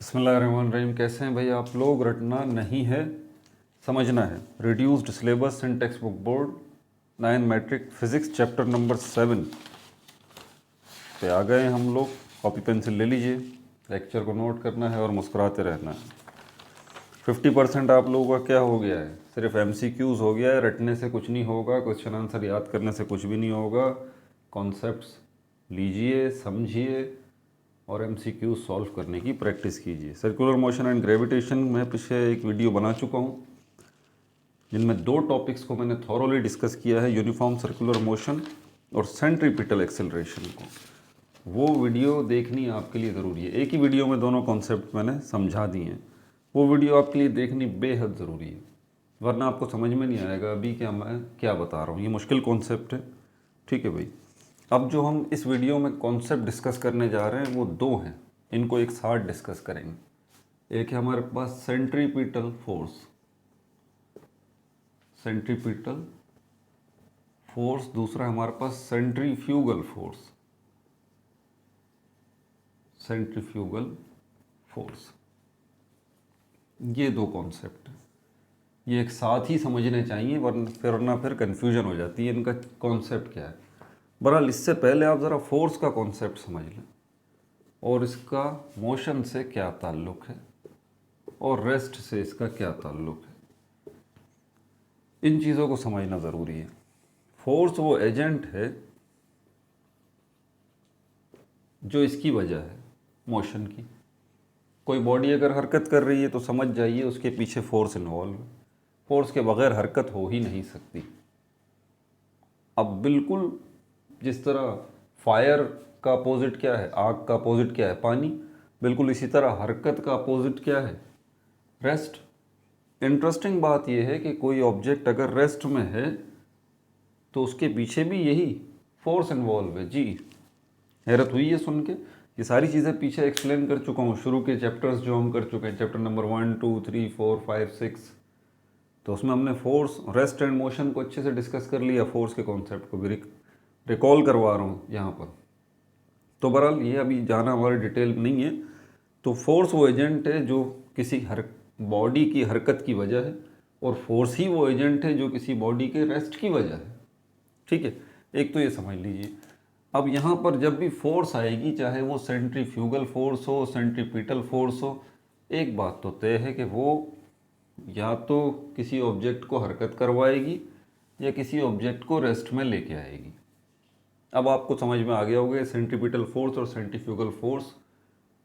बिस्मिल्लाहिर्रहमानिर्रहीम। कैसे हैं भाई आप लोग? रटना नहीं है, समझना है। Reduced syllabus and text book board 9 matric physics chapter number 7 पे आ गए हम लोग। कॉपी पेंसिल ले लीजिए, लेक्चर को नोट करना है और मुस्कुराते रहना है। 50% आप लोगों का क्या हो गया है? सिर्फ MCQs हो गया है। रटने से कुछ नहीं होगा, क्वेश्चन आंसर याद करने से कुछ भी नहीं होगा। कॉन्सेप्ट्स लीजिए, समझिए और MCQ सॉल्व करने की प्रैक्टिस कीजिए। सर्कुलर मोशन एंड ग्रेविटेशन में पीछे एक वीडियो बना चुका हूँ, जिनमें 2 टॉपिक्स को मैंने थॉरोली डिस्कस किया है, यूनिफॉर्म सर्कुलर मोशन और सेंट्रीपिटल एक्सेलरेशन को। वो वीडियो देखनी आपके लिए ज़रूरी है। एक ही वीडियो में दोनों कॉन्सेप्ट मैंने समझा दिए हैं। वो वीडियो आपके लिए देखनी बेहद ज़रूरी है, वरना आपको समझ में नहीं आएगा अभी मैं क्या बता रहा हूँ। ये मुश्किल कॉन्सेप्ट है, ठीक है भाई। अब जो हम इस वीडियो में कॉन्सेप्ट डिस्कस करने जा रहे हैं वो 2 हैं, इनको एक साथ डिस्कस करेंगे। एक है हमारे पास सेंट्रीपिटल फोर्स, सेंट्रीपिटल फोर्स। दूसरा है हमारे पास सेंट्रीफ्यूगल फोर्स, सेंट्रीफ्यूगल फोर्स। ये 2 कॉन्सेप्ट हैं, ये एक साथ ही समझने चाहिए, वरना फिर कन्फ्यूजन हो जाती है इनका कॉन्सेप्ट क्या है। बहरहाल इससे पहले आप ज़रा फोर्स का कॉन्सेप्ट समझ लें और इसका मोशन से क्या ताल्लुक़ है और रेस्ट से इसका क्या ताल्लुक़ है। इन चीज़ों को समझना ज़रूरी है। फोर्स वो एजेंट है जो इसकी वजह है मोशन की। कोई बॉडी अगर हरकत कर रही है तो समझ जाइए उसके पीछे फोर्स इन्वॉल्व है। फोर्स के बगैर हरकत हो ही नहीं सकती। अब बिल्कुल जिस तरह फायर का अपोजिट क्या है, आग का अपोजिट क्या है, पानी, बिल्कुल इसी तरह हरकत का अपोजिट क्या है, रेस्ट। इंटरेस्टिंग बात यह है कि कोई ऑब्जेक्ट अगर रेस्ट में है तो उसके पीछे भी यही फोर्स इन्वॉल्व है। जी, हैरत हुई है सुन के। ये सारी चीज़ें पीछे एक्सप्लेन कर चुका हूँ, शुरू के चैप्टर्स जो हम कर चुके हैं, चैप्टर नंबर 1, 2, 3, 4, 5, 6, तो उसमें हमने फोर्स, रेस्ट एंड मोशन को अच्छे से डिस्कस कर लिया। फोर्स के कॉन्सेप्ट को भी रिकॉल करवा रहा हूँ यहाँ पर। तो बहरहाल ये अभी जाना हमारे डिटेल नहीं है। तो फोर्स वो एजेंट है जो किसी बॉडी की हरकत की वजह है, और फोर्स ही वो एजेंट है जो किसी बॉडी के रेस्ट की वजह है, ठीक है। एक तो ये समझ लीजिए। अब यहाँ पर जब भी फोर्स आएगी, चाहे वो सेंट्रीफ्यूगल फोर्स हो, सेंट्रीपिटल फोर्स हो, एक बात तो तय है कि वो या तो किसी ऑब्जेक्ट को हरकत करवाएगी या किसी ऑब्जेक्ट को रेस्ट में लेके आएगी। अब आपको समझ में आ गया होगा सेंट्रीपिटल फोर्स और सेंट्रीफ्यूगल फोर्स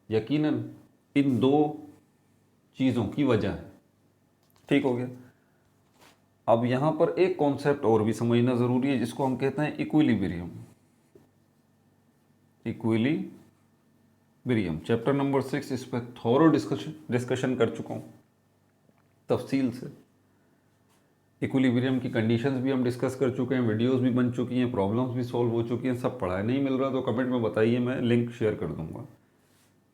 यकीनन इन 2 चीज़ों की वजह है, ठीक हो गया। अब यहाँ पर एक कॉन्सेप्ट और भी समझना ज़रूरी है, जिसको हम कहते हैं इक्विलिब्रियम। इक्विलिब्रियम चैप्टर नंबर 6, इस पर थोरो डिस्कशन कर चुका हूँ तफसील से। इक्विलिब्रियम की कंडीशंस भी हम डिस्कस कर चुके हैं, वीडियोस भी बन चुकी हैं, प्रॉब्लम्स भी सॉल्व हो चुकी हैं, सब पढ़ा है। नहीं मिल रहा तो कमेंट में बताइए, मैं लिंक शेयर कर दूंगा।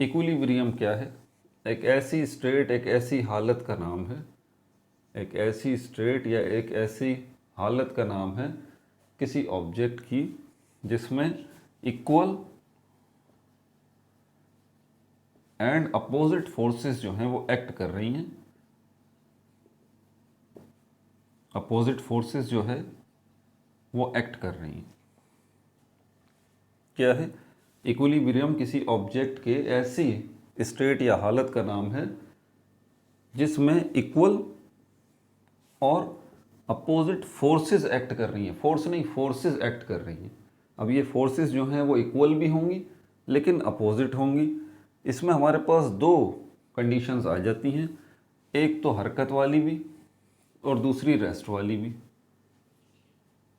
इक्विलिब्रियम क्या है? एक ऐसी स्टेट, एक ऐसी हालत का नाम है, एक ऐसी स्टेट या एक ऐसी हालत का नाम है किसी ऑब्जेक्ट की जिसमें इक्वल एंड अपोजिट फोर्सेस जो हैं वो एक्ट कर रही हैं। अपोजिट फोर्सेस जो है वो एक्ट कर रही हैं। क्या है? इक्विलिब्रियम किसी ऑब्जेक्ट के ऐसी स्टेट या हालत का नाम है जिसमें इक्वल और अपोजिट फोर्सेस एक्ट कर रही हैं। फोर्स नहीं, फोर्सेस एक्ट कर रही हैं। अब ये फोर्सेस जो हैं वो इक्वल भी होंगी लेकिन अपोजिट होंगी। इसमें हमारे पास 2 कंडीशंस आ जाती हैं, एक तो हरकत वाली भी और दूसरी रेस्ट वाली भी।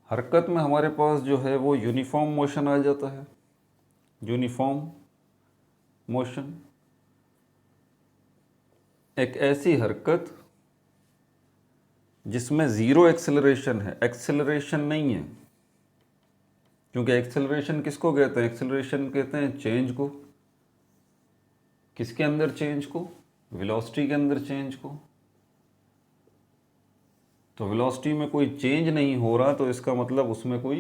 हरकत में हमारे पास जो है वो यूनिफॉर्म मोशन आ जाता है, यूनिफॉर्म मोशन। एक ऐसी हरकत जिसमें ज़ीरो एक्सेलरेशन है, एक्सेलरेशन नहीं है। क्योंकि एक्सेलरेशन किसको कहते हैं? एक्सेलरेशन कहते हैं चेंज को। किसके अंदर चेंज को? वेलोसिटी के अंदर चेंज को। तो वेलोसिटी में कोई चेंज नहीं हो रहा तो इसका मतलब उसमें कोई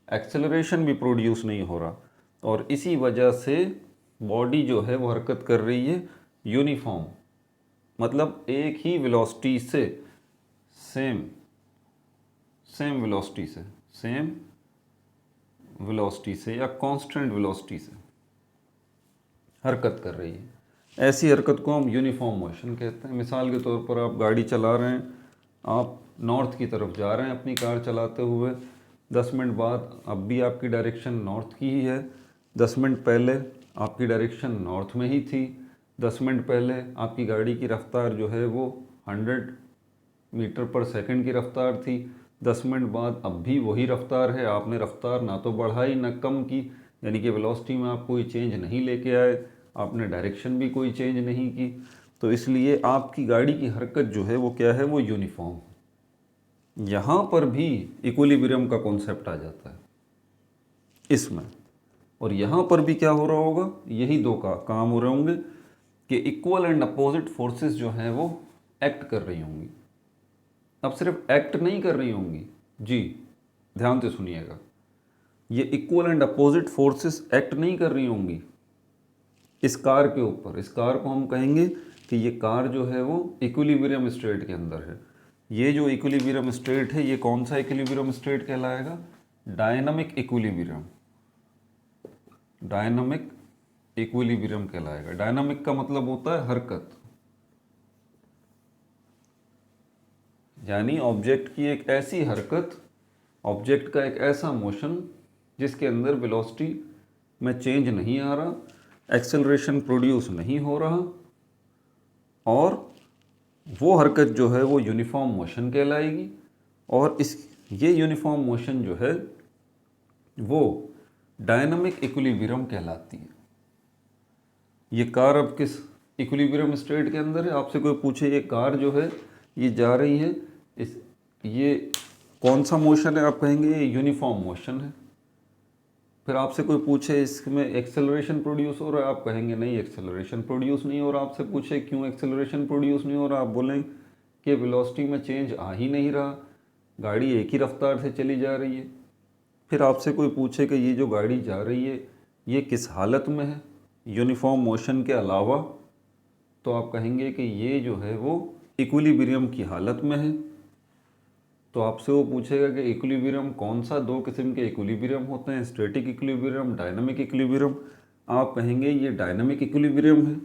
एक्सेलरेशन भी प्रोड्यूस नहीं हो रहा, और इसी वजह से बॉडी जो है वो हरकत कर रही है यूनिफॉर्म मतलब एक ही वेलोसिटी से सेम वेलोसिटी से या कांस्टेंट वेलोसिटी से हरकत कर रही है, ऐसी हरकत को हम यूनिफॉर्म मोशन कहते हैं। मिसाल के तौर पर आप गाड़ी चला रहे हैं, आप नॉर्थ की तरफ जा रहे हैं अपनी कार चलाते हुए, 10 मिनट बाद अब भी आपकी डायरेक्शन नॉर्थ की ही है, 10 मिनट पहले आपकी डायरेक्शन नॉर्थ में ही थी, 10 मिनट पहले आपकी गाड़ी की रफ्तार जो है वो 100 मीटर पर सेकंड की रफ्तार थी, 10 मिनट बाद अब भी वही रफ्तार है, आपने रफ्तार ना तो बढ़ाई ना कम की, यानी कि वेलोसिटी में आप कोई चेंज नहीं लेके आए, आपने डायरेक्शन भी कोई चेंज नहीं की, तो इसलिए आपकी गाड़ी की हरकत जो है वो क्या है, वो यूनिफॉर्म। यहाँ पर भी इक्विलिब्रियम का कॉन्सेप्ट आ जाता है इसमें, और यहाँ पर भी क्या हो रहा होगा, यही दो का काम हो रहे होंगे कि इक्वल एंड अपोजिट फोर्सेस जो हैं वो एक्ट कर रही होंगी। अब सिर्फ एक्ट नहीं कर रही होंगी जी, ध्यान से सुनिएगा, ये equal and opposite forces act नहीं कर रही होंगी इस कार के ऊपर। इस कार को हम कहेंगे कि ये कार जो है वो इक्विलिब्रियम स्टेट के अंदर है। ये जो इक्विलिब्रियम स्टेट है, ये कौन सा इक्विलिब्रियम स्टेट कहलाएगा, डायनामिक इक्विलिब्रियम। डायनामिक इक्विलिब्रियम कहलाएगा। डायनामिक का मतलब होता है हरकत, यानी ऑब्जेक्ट की एक ऐसी हरकत, ऑब्जेक्ट का एक ऐसा मोशन जिसके अंदर वेलोसिटी में चेंज नहीं आ रहा, एक्सेलरेशन प्रोड्यूस नहीं हो रहा, और वो हरकत जो है वो यूनिफॉर्म मोशन कहलाएगी। और ये यूनिफॉर्म मोशन जो है वो डायनामिक इक्विलिब्रियम कहलाती है। ये कार अब किस इक्विलिब्रियम स्टेट के अंदर है, आपसे कोई पूछे ये कार जो है ये जा रही है, ये कौन सा मोशन है, आप कहेंगे ये यूनिफॉर्म मोशन है। फिर आपसे कोई पूछे इसमें एक्सेलरेशन प्रोड्यूस हो रहा है, आप कहेंगे नहीं एक्सेलरेशन प्रोड्यूस नहीं हो रहा। आपसे पूछे क्यों एक्सेलरेशन प्रोड्यूस नहीं हो रहा, आप बोलें कि वेलोसिटी में चेंज आ ही नहीं रहा, गाड़ी एक ही रफ्तार से चली जा रही है। फिर आपसे कोई पूछे कि ये जो गाड़ी जा रही है ये किस हालत में है यूनिफॉर्म मोशन के अलावा, तो आप कहेंगे कि ये जो है वो इक्विलिब्रियम की हालत में है। तो आपसे वो पूछेगा कि इक्विलिब्रियम कौन सा, दो किस्म के इक्विलिब्रियम होते हैं, स्टैटिक इक्विलिब्रियम, डायनामिक इक्विलिब्रियम। आप कहेंगे ये डायनामिक इक्विलिब्रियम है।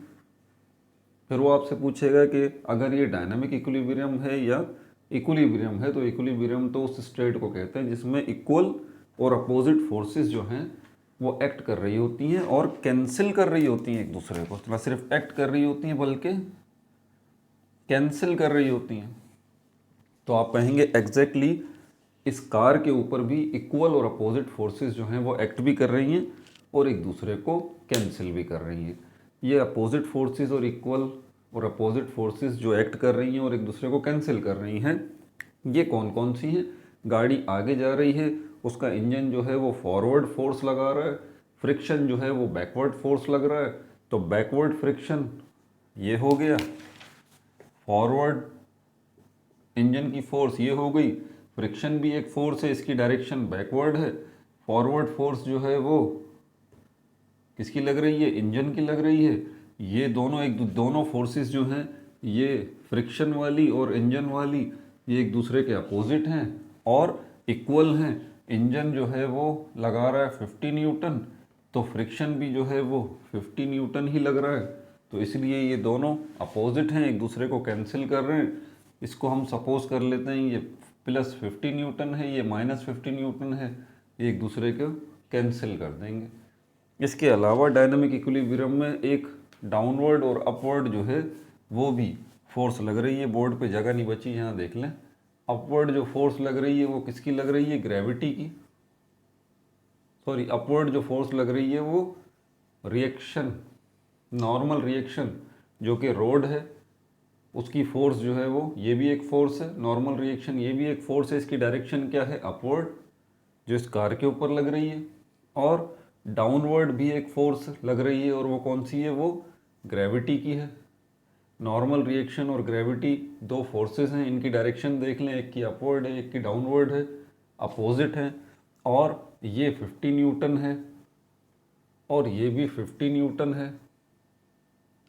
फिर वो आपसे पूछेगा कि अगर ये डायनामिक इक्विलिब्रियम है या इक्विलिब्रियम है, तो इक्विलिब्रियम तो उस स्टेट को कहते हैं जिसमें इक्वल और अपोजिट फोर्सेस जो हैं वो एक्ट कर रही होती हैं और कैंसिल कर रही होती हैं एक दूसरे को, ना सिर्फ एक्ट कर रही होती हैं बल्कि कैंसिल कर रही होती हैं। तो आप कहेंगे एग्जैक्टली इस कार के ऊपर भी इक्वल और अपोजिट फोर्सेस जो हैं वो एक्ट भी कर रही हैं और एक दूसरे को कैंसिल भी कर रही हैं। ये अपोजिट फोर्सेस और इक्वल और अपोजिट फोर्सेस जो एक्ट कर रही हैं और एक दूसरे को कैंसिल कर रही हैं, ये कौन कौन सी हैं, गाड़ी आगे जा रही है, उसका इंजन जो है वो फॉरवर्ड फोर्स लगा रहा है, फ्रिक्शन जो है वो बैकवर्ड फोर्स लग रहा है। तो बैकवर्ड फ्रिक्शन ये हो गया, फॉरवर्ड इंजन की फोर्स ये हो गई, फ्रिक्शन भी एक फोर्स है, इसकी डायरेक्शन बैकवर्ड है। फॉरवर्ड फोर्स जो है वो किसकी लग रही है, इंजन की लग रही है। ये दोनों फोर्सेस जो हैं ये फ्रिक्शन वाली और इंजन वाली, ये एक दूसरे के अपोजिट हैं और इक्वल हैं। इंजन जो है वो लगा रहा है 50 न्यूटन, तो फ्रिक्शन भी जो है वो 50 न्यूटन ही लग रहा है। तो इसलिए ये दोनों अपोजिट हैं, एक दूसरे को कैंसिल कर रहे हैं। इसको हम सपोज कर लेते हैं ये +50 न्यूटन है, ये -50 न्यूटन है, ये एक दूसरे को कैंसिल कर देंगे। इसके अलावा डायनामिक इक्विलिब्रियम में एक डाउनवर्ड और अपवर्ड जो है वो भी फोर्स लग रही है। बोर्ड पे जगह नहीं बची, यहाँ देख लें। अपवर्ड जो फोर्स लग रही है वो किसकी लग रही है, ग्रेविटी की। सॉरी, अपवर्ड जो फोर्स लग रही है वो रिएक्शन, नॉर्मल रिएक्शन जो कि रोड है उसकी फोर्स जो है वो, ये भी एक फोर्स है। नॉर्मल रिएक्शन ये भी एक फोर्स है, इसकी डायरेक्शन क्या है, अपवर्ड, जो इस कार के ऊपर लग रही है। और डाउनवर्ड भी एक फोर्स लग रही है और वो कौन सी है, वो ग्रेविटी की है। नॉर्मल रिएक्शन और ग्रेविटी दो फोर्सेस हैं, इनकी डायरेक्शन देख लें, एक की अपवर्ड है एक की डाउनवर्ड है, अपोजिट है। और ये 50 न्यूटन है और ये भी 50 न्यूटन है।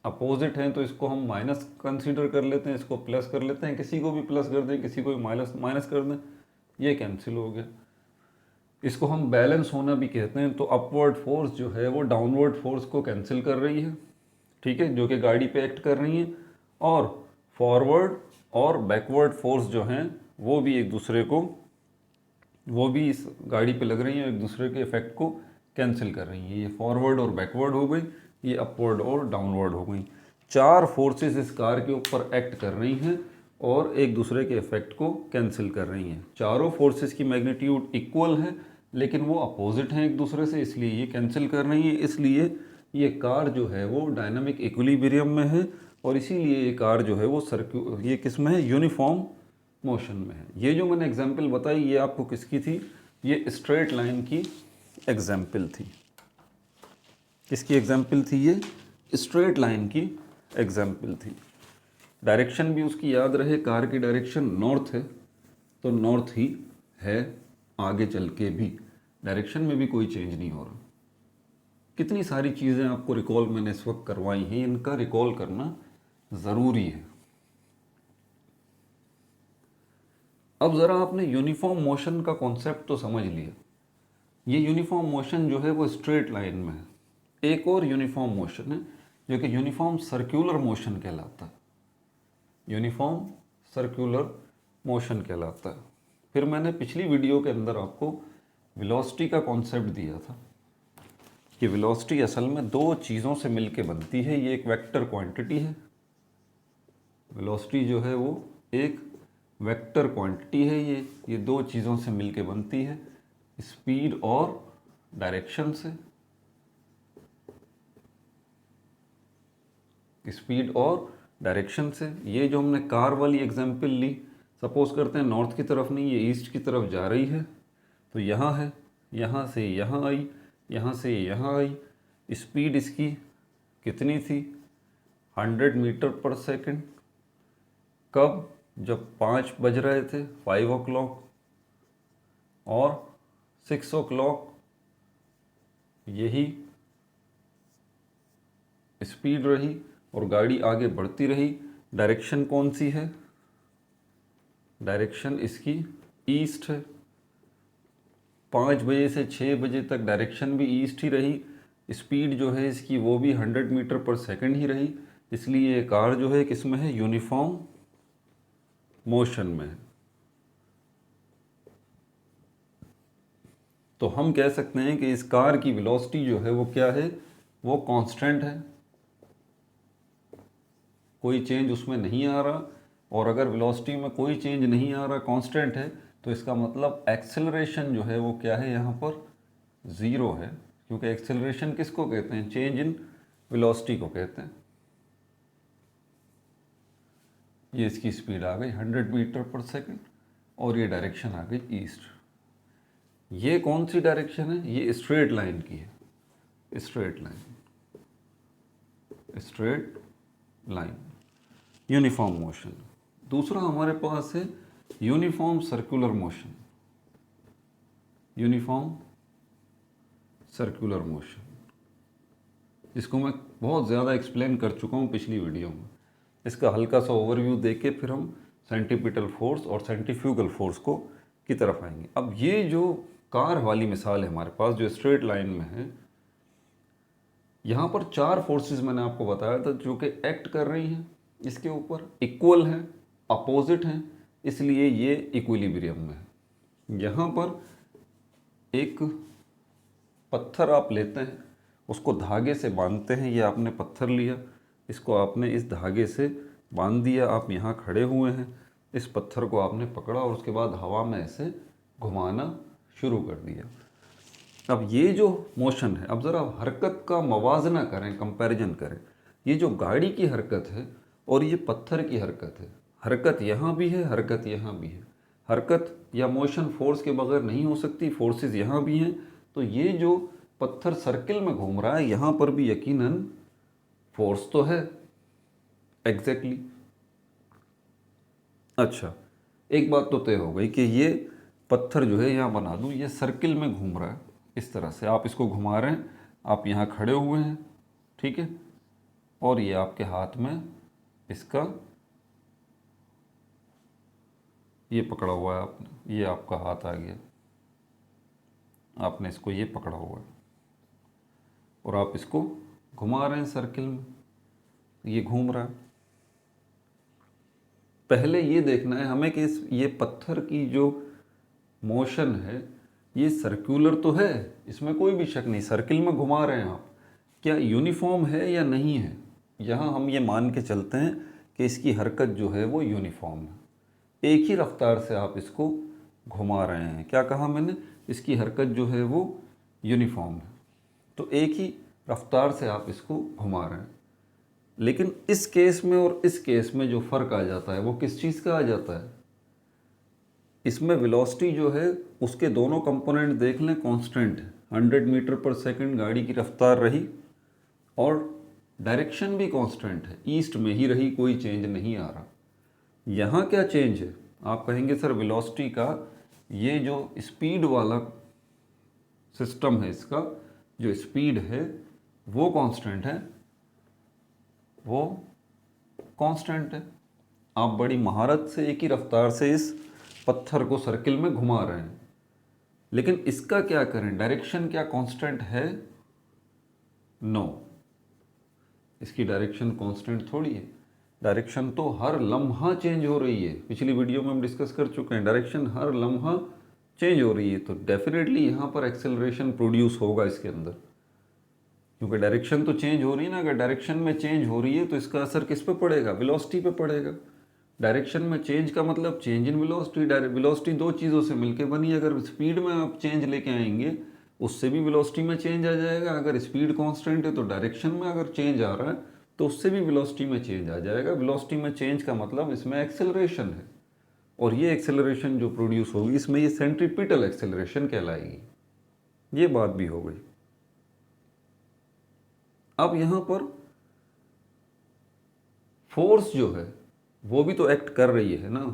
अपोजिट हैं तो इसको हम माइनस कंसीडर कर लेते हैं, इसको प्लस कर लेते हैं, किसी को भी प्लस कर दें, किसी को भी माइनस माइनस कर दें, ये कैंसिल हो गया। इसको हम बैलेंस होना भी कहते हैं। तो अपवर्ड फोर्स जो है वो डाउनवर्ड फोर्स को कैंसिल कर रही है, ठीक है, जो कि गाड़ी पे एक्ट कर रही है, और फॉरवर्ड और बैकवर्ड फोर्स जो हैं वो भी एक दूसरे को, वो भी इस गाड़ी पे लग रही हैं, एक दूसरे के इफेक्ट को कैंसिल कर रही हैं। ये फॉरवर्ड और बैकवर्ड हो गई, ये अपवर्ड और डाउनवर्ड हो गई। चार फोर्सेस इस कार के ऊपर एक्ट कर रही हैं और एक दूसरे के इफेक्ट को कैंसिल कर रही हैं। चारों फोर्सेस की मैग्नीट्यूड इक्वल है, लेकिन वो अपोजिट हैं एक दूसरे से, इसलिए ये कैंसिल कर रही है। इसलिए ये कार जो है वो डायनामिक इक्विलिब्रियम में है, और इसीलिए ये कार जो है वो ये किस में है, यूनिफॉर्म मोशन में है। ये जो मैंने एग्जांपल बताई ये आपको किसकी थी, ये स्ट्रेट लाइन की एग्जांपल थी। किसकी एग्जांपल थी, ये स्ट्रेट लाइन की एग्जांपल थी। डायरेक्शन भी उसकी याद रहे, कार की डायरेक्शन नॉर्थ है तो नॉर्थ ही है, आगे चल के भी डायरेक्शन में भी कोई चेंज नहीं हो रहा। कितनी सारी चीज़ें आपको रिकॉल मैंने इस वक्त करवाई हैं, इनका रिकॉल करना ज़रूरी है। अब ज़रा आपने यूनिफॉर्म मोशन का कॉन्सेप्ट तो समझ लिया। ये यूनिफॉर्म मोशन जो है वो स्ट्रेट लाइन में है। एक और यूनिफॉर्म मोशन है जो कि यूनिफॉर्म सर्कुलर मोशन कहलाता है। यूनिफॉर्म सर्कुलर मोशन कहलाता है। फिर मैंने पिछली वीडियो के अंदर आपको वेलोसिटी का कॉन्सेप्ट दिया था कि वेलोसिटी असल में दो चीज़ों से मिलके बनती है। ये एक वेक्टर क्वांटिटी है, वेलोसिटी जो है वो एक वेक्टर क्वांटिटी है। ये दो चीज़ों से मिलके बनती है, स्पीड और डायरेक्शन से। स्पीड और डायरेक्शन से। ये जो हमने कार वाली एग्जांपल ली, सपोज करते हैं नॉर्थ की तरफ नहीं, ये ईस्ट की तरफ जा रही है, तो यहाँ है, यहाँ से यहाँ आई, यहाँ से यहाँ आई। स्पीड इसकी कितनी थी, 100 मीटर पर सेकंड। कब, जब 5 बज रहे थे, 5 o'clock और 6 o'clock, यही स्पीड रही और गाड़ी आगे बढ़ती रही। डायरेक्शन कौन सी है, डायरेक्शन इसकी ईस्ट है। 5 बजे से 6 बजे तक डायरेक्शन भी ईस्ट ही रही। स्पीड जो है इसकी वो भी 100 मीटर पर सेकंड ही रही। इसलिए ये कार जो है किस में है, यूनिफॉर्म मोशन में है। तो हम कह सकते हैं कि इस कार की वेलोसिटी जो है वो क्या है, वो कांस्टेंट है, कोई चेंज उसमें नहीं आ रहा। और अगर वेलोसिटी में कोई चेंज नहीं आ रहा, कांस्टेंट है, तो इसका मतलब एक्सेलरेशन जो है वो क्या है, यहाँ पर ज़ीरो है। क्योंकि एक्सेलरेशन किसको कहते हैं, चेंज इन वेलोसिटी को कहते हैं। ये इसकी स्पीड आ गई 100 मीटर पर सेकंड और ये डायरेक्शन आ गई ईस्ट। ये कौन सी डायरेक्शन है, ये स्ट्रेट लाइन की है, straight line, straight line, uniform motion. दूसरा हमारे पास है uniform circular motion, uniform circular motion, जिसको मैं बहुत ज़्यादा एक्सप्लेन कर चुका हूँ पिछली वीडियो में। इसका हल्का सा ओवरव्यू देके फिर हम सेंट्रीपिटल फोर्स और सेंट्रीफ्यूगल फोर्स को की तरफ आएंगे। अब ये जो कार वाली मिसाल है हमारे पास, जो स्ट्रेट लाइन में है, यहाँ पर 4 फोर्सेस मैंने आपको बताया था जो कि एक्ट कर रही हैं इसके ऊपर, इक्वल हैं, अपोजिट हैं, इसलिए ये इक्विलिब्रियम में है। यहाँ पर एक पत्थर आप लेते हैं, उसको धागे से बांधते हैं। ये आपने पत्थर लिया, इसको आपने इस धागे से बांध दिया, आप यहाँ खड़े हुए हैं, इस पत्थर को आपने पकड़ा और उसके बाद हवा में ऐसे घुमाना शुरू कर दिया। अब ये जो मोशन है, अब ज़रा हरकत का मवाजना करें, कंपैरिजन करें। ये जो गाड़ी की हरकत है और ये पत्थर की हरकत है, हरकत यहाँ भी है, हरकत यहाँ भी है। हरकत या मोशन फोर्स के बगैर नहीं हो सकती, फोर्सेस यहाँ भी हैं। तो ये जो पत्थर सर्किल में घूम रहा है, यहाँ पर भी यकीनन फोर्स तो है, एग्जैक्टली। अच्छा, एक बात तो तय हो गई कि ये पत्थर जो है, यहाँ बना दूँ, ये सर्किल में घूम रहा है इस तरह से। आप इसको घुमा रहे हैं, आप यहाँ खड़े हुए हैं, ठीक है, और ये आपके हाथ में इसका ये पकड़ा हुआ है आपने, ये आपका हाथ आ गया, आपने इसको ये पकड़ा हुआ है और आप इसको घुमा रहे हैं सर्किल में, ये घूम रहा है। पहले ये देखना है हमें कि ये पत्थर की जो मोशन है ये सर्कुलर तो है, इसमें कोई भी शक नहीं, सर्किल में घुमा रहे हैं आप, क्या यूनिफॉर्म है या नहीं है। यहाँ हम ये मान के चलते हैं कि इसकी हरकत जो है वो यूनिफॉर्म है, एक ही रफ्तार से आप इसको घुमा रहे हैं। क्या कहा मैंने, इसकी हरकत जो है वो यूनिफॉर्म है, तो एक ही रफ्तार से आप इसको घुमा रहे हैं। लेकिन इस केस में और इस केस में जो फ़र्क आ जाता है वो किस चीज़ का आ जाता है, इसमें वेलोसिटी जो है उसके दोनों कंपोनेंट देख लें कांस्टेंट है, 100 मीटर पर सेकंड गाड़ी की रफ्तार रही और डायरेक्शन भी कांस्टेंट है, ईस्ट में ही रही, कोई चेंज नहीं आ रहा। यहाँ क्या चेंज है, आप कहेंगे सर वेलोसिटी का ये जो स्पीड वाला सिस्टम है, इसका जो स्पीड है वो कांस्टेंट है, वो कांस्टेंट है। आप बड़ी महारत से एक ही रफ्तार से इस पत्थर को सर्किल में घुमा रहे हैं, लेकिन इसका क्या करें, डायरेक्शन क्या कांस्टेंट है, नो, इसकी डायरेक्शन कांस्टेंट थोड़ी है, डायरेक्शन तो हर लम्हा चेंज हो रही है। पिछली वीडियो में हम डिस्कस कर चुके हैं, डायरेक्शन हर लम्हा चेंज हो रही है, तो डेफिनेटली यहाँ पर एक्सेलरेशन प्रोड्यूस होगा इसके अंदर, क्योंकि डायरेक्शन तो चेंज हो रही है ना। अगर डायरेक्शन में चेंज हो रही है तो इसका असर किस पे पड़ेगा, वेलोसिटी पे पड़ेगा। डायरेक्शन में चेंज का मतलब चेंज इन वेलोसिटी, वेलोसिटी दो चीज़ों से मिलकर बनी, अगर स्पीड में आप चेंज लेके आएंगे उससे भी वेलोसिटी में चेंज आ जाएगा, अगर स्पीड कांस्टेंट है तो डायरेक्शन में अगर चेंज आ रहा है तो उससे भी वेलोसिटी में चेंज आ जाएगा। वेलोसिटी में चेंज का मतलब इसमें एक्सेलरेशन है, और ये एक्सेलरेशन जो प्रोड्यूस होगी इसमें ये सेंट्रीपिटल एक्सेलरेशन कहलाएगी। ये बात भी हो गई। अब यहाँ पर फोर्स जो है वो भी तो एक्ट कर रही है ना,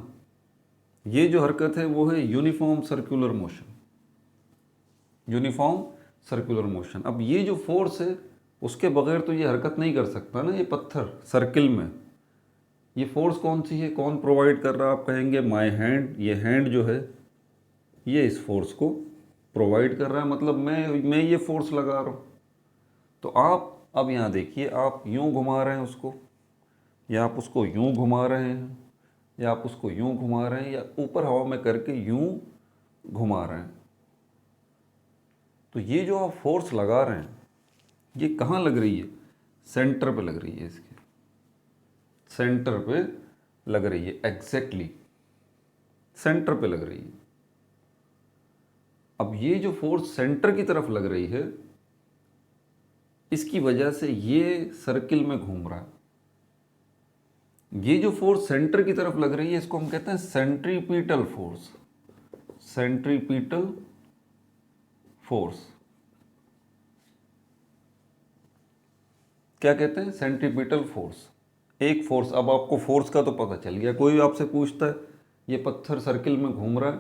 ये जो हरकत है वो है uniform circular motion, uniform circular motion. अब ये जो फोर्स है उसके बगैर तो ये हरकत नहीं कर सकता ना, ये पत्थर सर्किल में। ये फोर्स कौन सी है, कौन प्रोवाइड कर रहा है, आप कहेंगे माय हैंड, ये हैंड जो है ये इस फोर्स को प्रोवाइड कर रहा है, मतलब मैं ये फोर्स लगा रहा हूँ। तो आप अब यहाँ देखिए, आप यूँ घुमा रहे हैं उसको, या आप उसको यूँ घुमा रहे हैं, या आप उसको यूँ घुमा रहे हैं, या ऊपर हवा में करके यूँ घुमा रहे हैं। तो ये जो आप फोर्स लगा रहे हैं ये कहाँ लग रही है, सेंटर पे लग रही है, इसके सेंटर पे लग रही है, एग्जैक्टली सेंटर पे लग रही है। अब ये जो फोर्स सेंटर की तरफ लग रही है इसकी वजह से ये सर्किल में घूम रहा है। ये जो फोर्स सेंटर की तरफ लग रही है इसको हम कहते हैं सेंट्रीपिटल फोर्स, सेंट्रीपिटल फोर्स। क्या कहते हैं, सेंट्रीपिटल फोर्स, एक फोर्स। अब आपको फोर्स का तो पता चल गया, कोई आपसे पूछता है ये पत्थर सर्किल में घूम रहा है,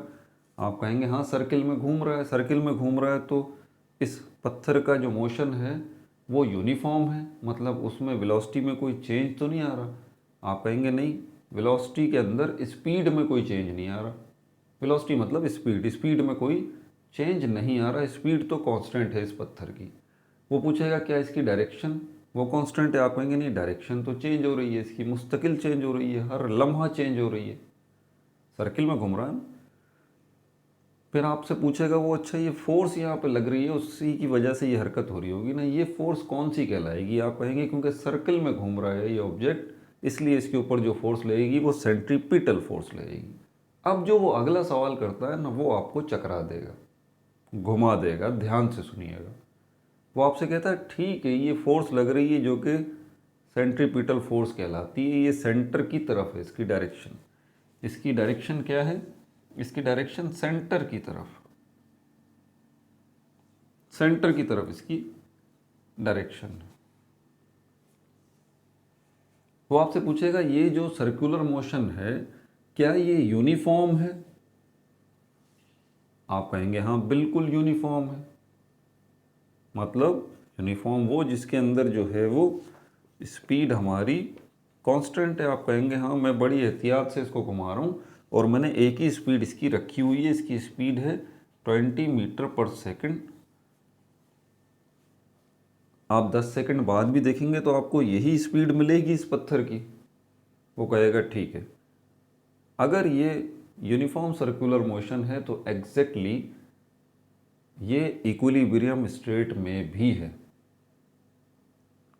आप कहेंगे हाँ सर्किल में घूम रहा है, सर्किल में घूम रहा है, तो इस पत्थर का जो मोशन है वो यूनिफॉर्म है, मतलब उसमें वेलोसिटी में कोई चेंज तो नहीं आ रहा। आप कहेंगे नहीं, वेलोसिटी के अंदर स्पीड में कोई चेंज नहीं आ रहा, वेलोसिटी मतलब स्पीड, स्पीड में कोई चेंज नहीं आ रहा, स्पीड तो कांस्टेंट है इस पत्थर की। वो पूछेगा क्या इसकी डायरेक्शन, वो कांस्टेंट है, आप कहेंगे नहीं डायरेक्शन तो चेंज हो रही है इसकी, मुस्तकिल चेंज हो रही है, हर लम्हा चेंज हो रही है, सर्किल में घूम रहा है। फिर आपसे पूछेगा वो अच्छा ये फोर्स यहाँ पे लग रही है उसी की वजह से ये हरकत हो रही होगी ना, ये फोर्स कौन सी कहलाएगी, आप कहेंगे क्योंकि सर्किल में घूम रहा है ये ऑब्जेक्ट इसलिए इसके ऊपर जो फोर्स लगेगी वो सेंट्रीपिटल फोर्स लगेगी। अब जो वो अगला सवाल करता है ना वो आपको चकरा देगा, घुमा देगा, ध्यान से सुनिएगा। वो आपसे कहता है ठीक है ये फोर्स लग रही है जो कि सेंट्रीपिटल फोर्स कहलाती है, ये सेंटर की तरफ है इसकी डायरेक्शन, इसकी डायरेक्शन क्या है, इसकी डायरेक्शन सेंटर की तरफ, सेंटर की तरफ इसकी डायरेक्शन। वो आपसे पूछेगा ये जो सर्कुलर मोशन है क्या ये यूनिफॉर्म है, आप कहेंगे हाँ बिल्कुल यूनिफॉर्म है, मतलब यूनिफॉर्म वो जिसके अंदर जो है वो स्पीड हमारी कांस्टेंट है। आप कहेंगे हाँ मैं बड़ी एहतियात से इसको घुमा रहा हूँ और मैंने एक ही स्पीड इसकी रखी हुई है, इसकी स्पीड है 20 मीटर पर सेकंड। आप 10 सेकंड बाद भी देखेंगे तो आपको यही स्पीड मिलेगी इस पत्थर की। वो कहेगा ठीक है। अगर ये यूनिफॉर्म सर्कुलर मोशन है तो एग्जैक्टली ये इक्विलिब्रियम स्टेट में भी है।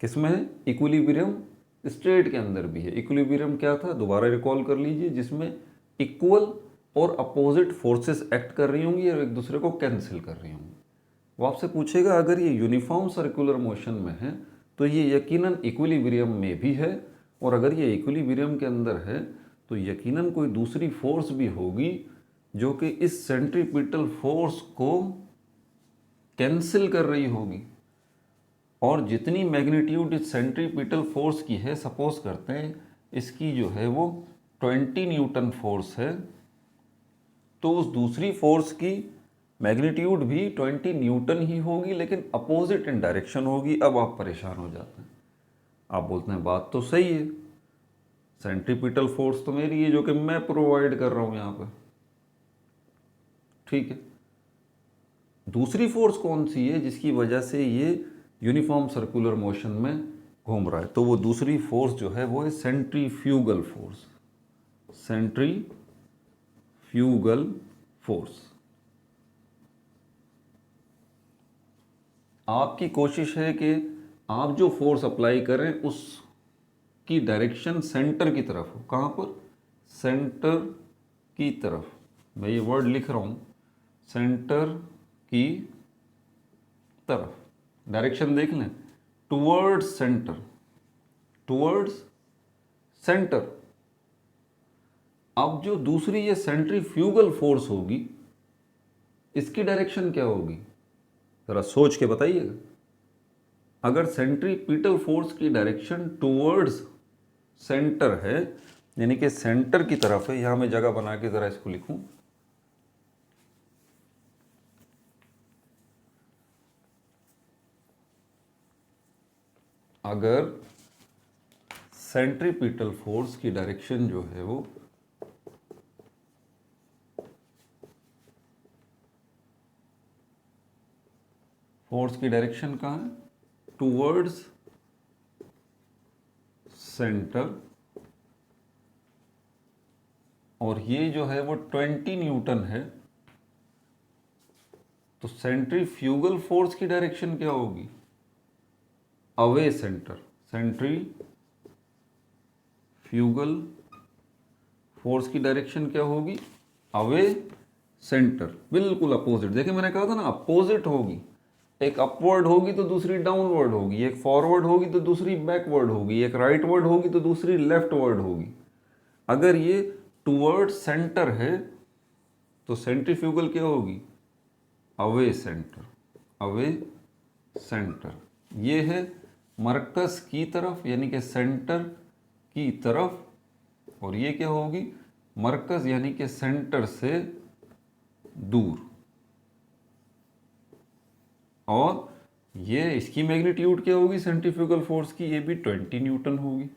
किसमें है? इक्विलिब्रियम स्टेट के अंदर भी है। इक्विलिब्रियम क्या था दोबारा रिकॉल कर लीजिए, जिसमें इक्वल और अपोजिट फोर्सेस एक्ट कर रही होंगी और एक दूसरे को कैंसिल कर रही होंगी। वो आपसे पूछेगा अगर ये यूनिफॉर्म सर्कुलर मोशन में है तो ये यकीनन इक्विलिब्रियम में भी है, और अगर ये इक्विलिब्रियम के अंदर है तो यकीनन कोई दूसरी फोर्स भी होगी जो कि इस सेंट्रीपिटल फोर्स को कैंसिल कर रही होगी। और जितनी मैग्नीट्यूड इस सेंट्रीपिटल फोर्स की है, सपोज करते हैं इसकी जो है वो 20 न्यूटन फोर्स है, तो उस दूसरी फोर्स की मैग्नीट्यूड भी 20 न्यूटन ही होगी, लेकिन अपोजिट इन डायरेक्शन होगी। अब आप परेशान हो जाते हैं, आप बोलते हैं बात तो सही है, सेंट्रीपिटल फोर्स तो मेरी है जो कि मैं प्रोवाइड कर रहा हूं यहां पर, ठीक है। दूसरी फोर्स कौन सी है जिसकी वजह से ये यूनिफॉर्म सर्कुलर मोशन में घूम रहा है? तो वो दूसरी फोर्स जो है वो है सेंट्रीफ्यूगल फोर्स। Centrifugal force. आपकी कोशिश है कि आप जो फोर्स अप्लाई करें उसकी डायरेक्शन सेंटर की तरफ हो। कहाँ पर? सेंटर की तरफ। मैं ये वर्ड लिख रहा हूँ, सेंटर की तरफ। डायरेक्शन देख लें, टुवर्ड्स सेंटर, टुवर्ड्स सेंटर। अब जो दूसरी ये सेंट्रीफ्यूगल फोर्स होगी इसकी डायरेक्शन क्या होगी? जरा सोच के बताइएगा। अगर सेंट्रीपिटल फोर्स की डायरेक्शन टुवर्ड्स सेंटर है, यानी कि सेंटर की तरफ है, यहां मैं जगह बना के जरा इसको लिखूं, अगर सेंट्रीपिटल फोर्स की डायरेक्शन जो है वो फोर्स की डायरेक्शन कहाँ है? टुवर्ड्स सेंटर, और ये जो है वो 20 न्यूटन है, तो सेंट्रीफ्यूगल फोर्स की डायरेक्शन क्या होगी? Away centre. सेंट्रीफ्यूगल फोर्स की डायरेक्शन क्या होगी? अवे सेंटर, बिल्कुल अपोजिट। देखिए मैंने कहा था ना अपोजिट होगी, एक अपवर्ड होगी तो दूसरी डाउनवर्ड होगी, एक फॉरवर्ड होगी तो दूसरी बैकवर्ड होगी, एक राइटवर्ड होगी तो दूसरी लेफ्टवर्ड होगी। अगर ये टुवर्ड सेंटर है तो सेंट्रीफ्यूगल क्या होगी? Away centre. अवे सेंटर ये है मरकज की तरफ, यानी कि सेंटर की तरफ, और ये क्या होगी? मरकज यानी कि सेंटर से दूर। और ये इसकी मैग्नीट्यूड क्या होगी सेंट्रीफ्यूगल फोर्स की? ये भी 20 न्यूटन होगी।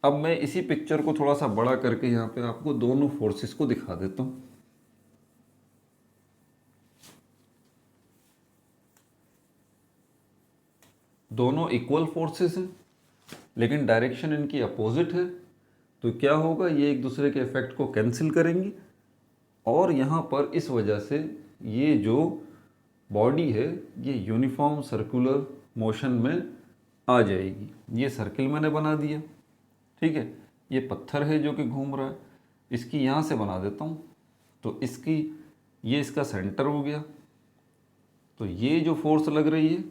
अब मैं इसी पिक्चर को थोड़ा सा बड़ा करके यहाँ पे आपको दोनों फोर्सेस को दिखा देता हूँ। दोनों इक्वल फोर्सेस हैं लेकिन डायरेक्शन इनकी अपोजिट है, तो क्या होगा? ये एक दूसरे के इफेक्ट को कैंसिल करेंगी, और यहाँ पर इस वजह से ये जो बॉडी है ये यूनिफॉर्म सर्कुलर मोशन में आ जाएगी। ये सर्किल मैंने बना दिया, ठीक है। ये पत्थर है जो कि घूम रहा है, इसकी यहाँ से बना देता हूँ, तो इसकी ये इसका सेंटर हो गया। तो ये जो फोर्स लग रही है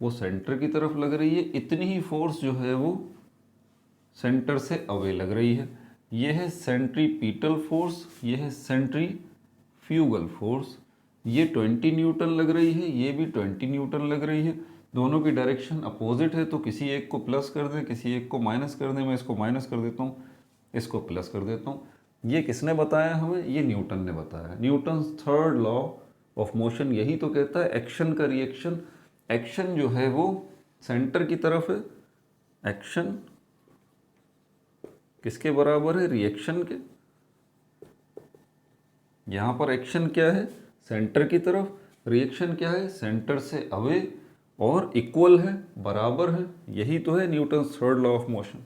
वो सेंटर की तरफ लग रही है, इतनी ही फोर्स जो है वो सेंटर से अवे लग रही है। ये है सेंट्रीपिटल फोर्स, ये है सेंट्रीफ्यूगल फोर्स। ये 20 न्यूटन लग रही है, ये भी 20 न्यूटन लग रही है। दोनों की डायरेक्शन अपोजिट है, तो किसी एक को प्लस कर दें, किसी एक को माइनस कर दें। मैं इसको माइनस कर देता हूँ, इसको प्लस कर देता हूँ। ये किसने बताया हमें? ये न्यूटन ने बताया। Newton third law of motion यही तो कहता है एक्शन का रिएक्शन। एक्शन जो है वो सेंटर की तरफ है एक्शन किसके बराबर है? रिएक्शन के। यहाँ पर एक्शन क्या है? सेंटर की तरफ। रिएक्शन क्या है? सेंटर से अवे और इक्वल है, बराबर है। यही तो है Newton's third law of motion.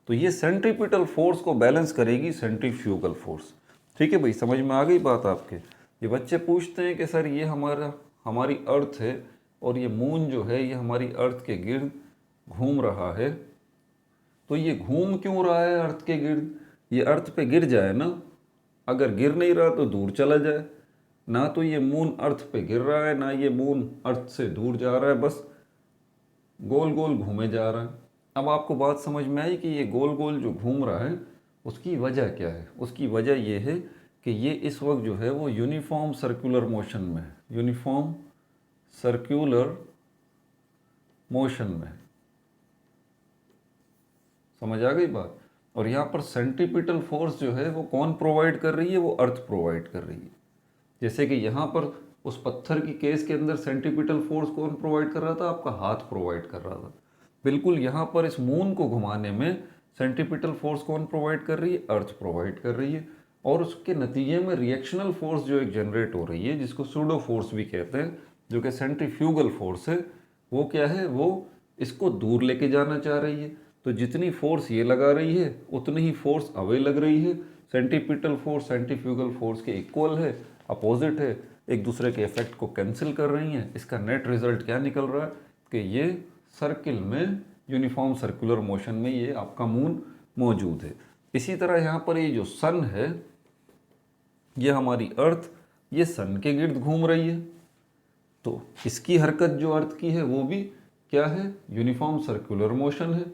तो ये सेंट्रीपिटल फोर्स को बैलेंस करेगी सेंट्रीफ्यूगल फोर्स। ठीक है भाई, समझ में आ गई बात आपके? ये बच्चे पूछते हैं कि सर ये हमारी अर्थ है और ये मून जो है ये हमारी अर्थ के गिर्द घूम रहा है, तो ये घूम क्यों रहा है अर्थ के गिर्द? ये अर्थ पे गिर जाए ना, अगर गिर नहीं रहा तो दूर चला जाए। ना तो ये मून अर्थ पे गिर रहा है, ना ये मून अर्थ से दूर जा रहा है, बस गोल गोल घूमे जा रहा है। अब आपको बात समझ में आई कि ये गोल गोल जो घूम रहा है उसकी वजह क्या है? उसकी वजह ये है कि ये इस वक्त जो है वो यूनिफॉर्म सर्कुलर मोशन में है। यूनिफॉर्म सर्कुलर मोशन में। समझ आ गई बात? और यहाँ पर सेंट्रीपिटल फोर्स जो है वो कौन प्रोवाइड कर रही है? वो अर्थ प्रोवाइड कर रही है। जैसे कि यहाँ पर उस पत्थर की केस के अंदर सेंट्रीपिटल फोर्स कौन प्रोवाइड कर रहा था? आपका हाथ प्रोवाइड कर रहा था। बिल्कुल यहाँ पर इस मून को घुमाने में सेंट्रीपिटल फोर्स कौन प्रोवाइड कर रही है? अर्थ प्रोवाइड कर रही है। और उसके नतीजे में रिएक्शनल फोर्स जो एक जनरेट हो रही है, जिसको सूडो फोर्स भी कहते हैं, जो कि सेंट्रीफ्यूगल फोर्स है, वो क्या है? वो इसको दूर लेके जाना चाह रही है। तो जितनी फोर्स ये लगा रही है उतनी ही फोर्स अवे लग रही है। सेंट्रीपिटल फोर्स सेंट्रीफ्यूगल फोर्स के इक्वल है, अपोजिट है, एक दूसरे के इफेक्ट को कैंसिल कर रही हैं। इसका नेट रिजल्ट क्या निकल रहा है कि ये सर्किल में, यूनिफॉर्म सर्कुलर मोशन में ये आपका मून मौजूद है। इसी तरह यहाँ पर ये जो सन है, ये हमारी अर्थ, ये सन के गिर्द घूम रही है। तो इसकी हरकत जो अर्थ की है वो भी क्या है? यूनिफॉर्म सर्कुलर मोशन है।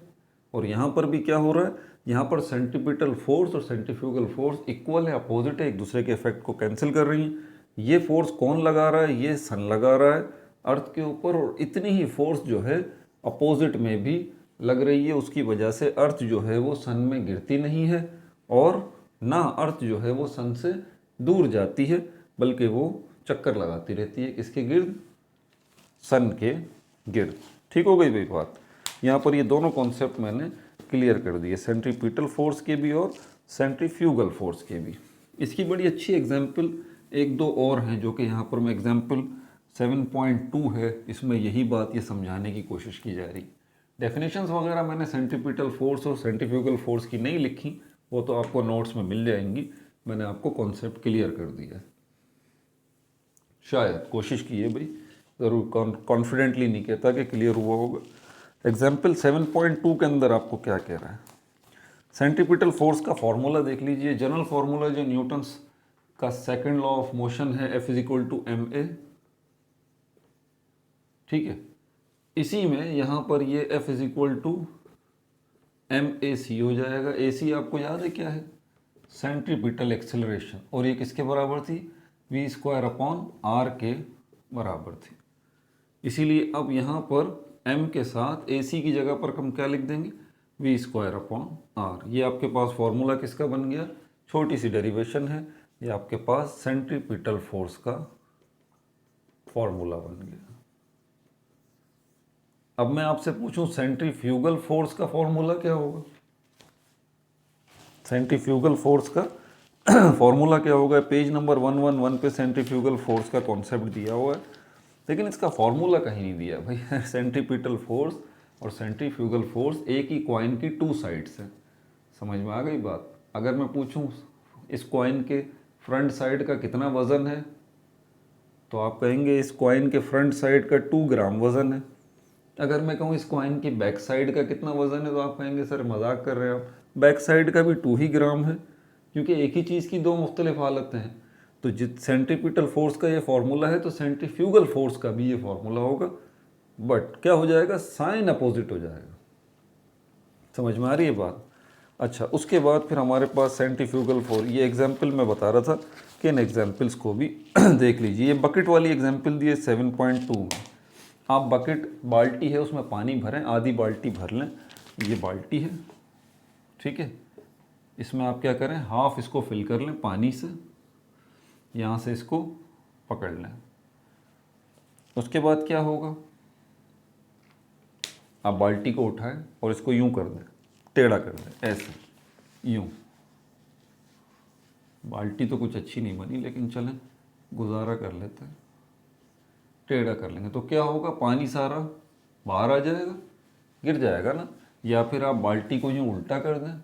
और यहाँ पर भी क्या हो रहा है? यहाँ पर सेंट्रीपिटल फोर्स और सेंट्रीफ्यूगल फोर्स इक्वल है, अपोजिट है, एक दूसरे के इफेक्ट को कैंसिल कर रही हैं। ये फोर्स कौन लगा रहा है? ये सन लगा रहा है अर्थ के ऊपर। और इतनी ही फोर्स जो है अपोजिट में भी लग रही है। उसकी वजह से अर्थ जो है वो सन में गिरती नहीं है और ना अर्थ जो है वो सन से दूर जाती है, बल्कि वो चक्कर लगाती रहती है किसके गिर्द? सन के गिर्द। ठीक हो गई भाई बात? यहाँ पर ये दोनों कॉन्सेप्ट मैंने क्लियर कर दिए, सेंट्रीपिटल फोर्स के भी और सेंट्रीफ्यूगल फोर्स के भी। इसकी बड़ी अच्छी एग्जाम्पल एक दो और हैं जो कि यहाँ पर मैं एग्जाम्पल 7.2 है, इसमें यही बात ये समझाने की कोशिश की जा रही। डेफिनेशंस वगैरह मैंने सेंट्रीपिटल फोर्स और सेंट्रीफ्यूगल फोर्स की नहीं लिखी, वो तो आपको नोट्स में मिल जाएंगी। मैंने आपको कॉन्सेप्ट क्लियर कर दिया, शायद कोशिश की है भाई, ज़रूर कॉन्फिडेंटली नहीं कहता कि क्लियर हुआ होगा। एग्जाम्पल 7.2 के अंदर आपको क्या कह रहा है? सेंट्रीपिटल फोर्स का फॉर्मूला देख लीजिए। जनरल फॉर्मूला जो न्यूटन्स का सेकंड लॉ ऑफ मोशन है, F = ma। ठीक है, इसी में यहाँ पर ये F = mac हो जाएगा। ac आपको याद है क्या है? Centripetal acceleration. और ये किसके बराबर थी? v²/r के बराबर थी। इसीलिए अब यहाँ पर m के साथ ac की जगह पर हम क्या लिख देंगे? v²/r। ये आपके पास फॉर्मूला किसका बन गया? छोटी सी डेरिवेशन है, ये आपके पास सेंट्रीपिटल फोर्स का फॉर्मूला बन गया। अब मैं आपसे पूछूं सेंट्रीफ्यूगल फोर्स का फॉर्मूला क्या होगा? सेंट्रीफ्यूगल फोर्स का फॉर्मूला क्या होगा? पेज नंबर 111 पे सेंट्रीफ्यूगल फोर्स का कॉन्सेप्ट दिया हुआ है, लेकिन इसका फॉर्मूला कहीं नहीं दिया भाई। सेंट्रीपिटल फोर्स और सेंट्रीफ्यूगल फोर्स एक ही कॉइन की टू साइड्स है। समझ में आ गई बात? अगर मैं पूछूं इस कॉइन के फ्रंट साइड का कितना वज़न है, तो आप कहेंगे इस कॉइन के फ्रंट साइड का 2 ग्राम वज़न है। अगर मैं कहूँ इस कॉइन की बैक साइड का कितना वज़न है, तो आप कहेंगे सर मजाक कर रहे हैं आप, बैक साइड का भी 2 ही ग्राम है, क्योंकि एक ही चीज़ की दो मुख्तलिफ हालतें हैं। तो जित सेंट्रीपिटल फोर्स का ये फॉर्मूला है, तो सेंट्रीफ्यूगल फोर्स का भी ये फॉर्मूला होगा, बट क्या हो जाएगा? साइन अपोजिट हो जाएगा। समझ में आ रही है बात? अच्छा, उसके बाद फिर हमारे पास सेंट्रीफ्यूगल फोर्स, ये एग्जाम्पल मैं बता रहा था कि इन एग्जाम्पल्स को भी देख लीजिए। ये बकेट वाली एग्जाम्पल दी है 7.2 में। आप बकेट, बाल्टी है उसमें पानी भरें, आधी बाल्टी भर लें, ये बाल्टी है, ठीक है, इसमें आप क्या करें? हाफ इसको फिल कर लें पानी से, यहाँ से इसको पकड़ लें। उसके बाद क्या होगा? आप बाल्टी को उठाएं और इसको यूं कर दें, टेढ़ा कर दें, ऐसे यूं। बाल्टी तो कुछ अच्छी नहीं बनी, लेकिन चलें गुजारा कर लेते हैं। टेढ़ा कर लेंगे तो क्या होगा, पानी सारा बाहर आ जाएगा, गिर जाएगा ना। या फिर आप बाल्टी को यूं उल्टा कर दें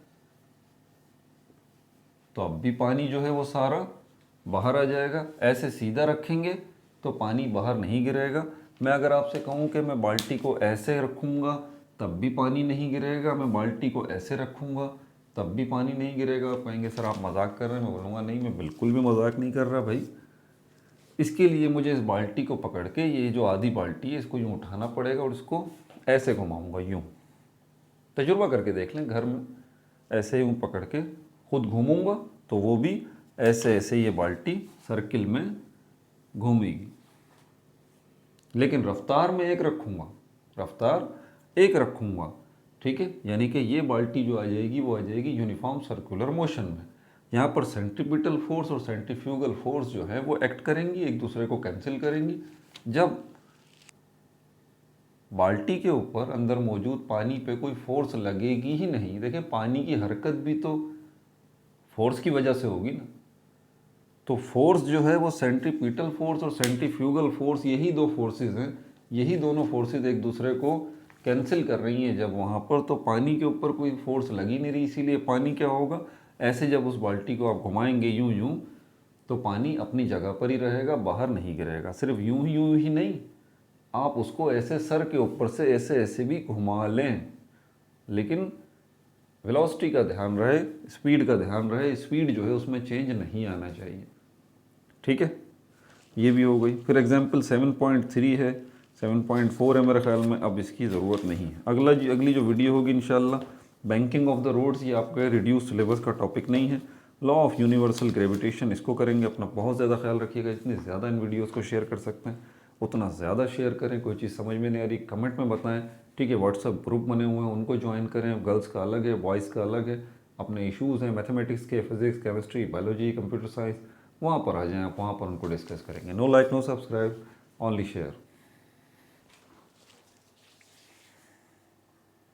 तो अब भी पानी जो है वो सारा बाहर आ जाएगा। ऐसे सीधा रखेंगे तो पानी बाहर नहीं गिरेगा। मैं अगर आपसे कहूँ कि मैं बाल्टी को ऐसे रखूँगा तब भी पानी नहीं गिरेगा, मैं बाल्टी को ऐसे रखूँगा तब भी पानी नहीं गिरेगा, आप कहेंगे सर आप मजाक कर रहे हैं। मैं बोलूँगा नहीं, मैं बिल्कुल भी मजाक नहीं कर रहा भाई। इसके लिए मुझे इस बाल्टी को पकड़ के, ये जो आधी बाल्टी है इसको यूँ उठाना पड़ेगा और इसको ऐसे घुमाऊँगा यूँ। तजुर्बा करके देख लें घर में, ऐसे यूँ पकड़ के खुद घूमूँगा तो वो भी ऐसे ऐसे ये बाल्टी सर्किल में घूमेगी। लेकिन रफ्तार में एक रखूँगा, रफ्तार एक रखूँगा, ठीक है। यानी कि ये बाल्टी जो आ जाएगी वो आ जाएगी यूनिफॉर्म सर्कुलर मोशन में। यहाँ पर सेंट्रीपिटल फोर्स और सेंट्रीफ्यूगल फोर्स जो है वो एक्ट करेंगी, एक दूसरे को कैंसिल करेंगी। जब बाल्टी के ऊपर अंदर मौजूद पानी पे कोई फोर्स लगेगी ही नहीं, देखिए पानी की हरकत भी तो फोर्स की वजह से होगी ना। तो फोर्स जो है वो सेंट्रीपिटल फोर्स और सेंट्रीफ्यूगल फोर्स, यही दो फोर्सेस हैं, यही दोनों फोर्सेस एक दूसरे को कैंसिल कर रही हैं। जब वहाँ पर तो पानी के ऊपर कोई फोर्स लगी नहीं रही, इसीलिए पानी क्या होगा, ऐसे जब उस बाल्टी को आप घुमाएंगे यूं यूं तो पानी अपनी जगह पर ही रहेगा, बाहर नहीं गिरेगा। सिर्फ यूं ही नहीं, आप उसको ऐसे सर के ऊपर से ऐसे ऐसे भी घुमा लें, लेकिन वेलोसिटी का ध्यान रहे, स्पीड का ध्यान रहे। स्पीड जो है उसमें चेंज नहीं आना चाहिए, ठीक है। ये भी हो गई। फिर एग्जाम्पल 7.3 है, 7.4 है मेरे ख्याल में, अब इसकी ज़रूरत नहीं है। अगली जो वीडियो होगी इंशाल्लाह बैंकिंग ऑफ द रोड्स, ये आपका रिड्यूस सिलेबस का टॉपिक नहीं है। लॉ ऑफ यूनिवर्सल ग्रेविटेशन, इसको करेंगे। अपना बहुत ज़्यादा ख्याल रखिएगा। जितनी ज़्यादा इन वीडियोज़ को शेयर कर सकते हैं उतना ज़्यादा शेयर करें। कोई चीज़ समझ में नहीं आ रही कमेंट में बताएं, ठीक है। व्हाट्सअप ग्रुप बने हुए हैं उनको ज्वाइन करें, गर्ल्स का अलग है, बॉयज़ का अलग है। अपने इश्यूज़ हैं मैथमेटिक्स के, physics, chemistry, biology, computer science, वहाँ पर आ जाएं आप, वहाँ पर उनको डिस्कस करेंगे। No like no subscribe, only share.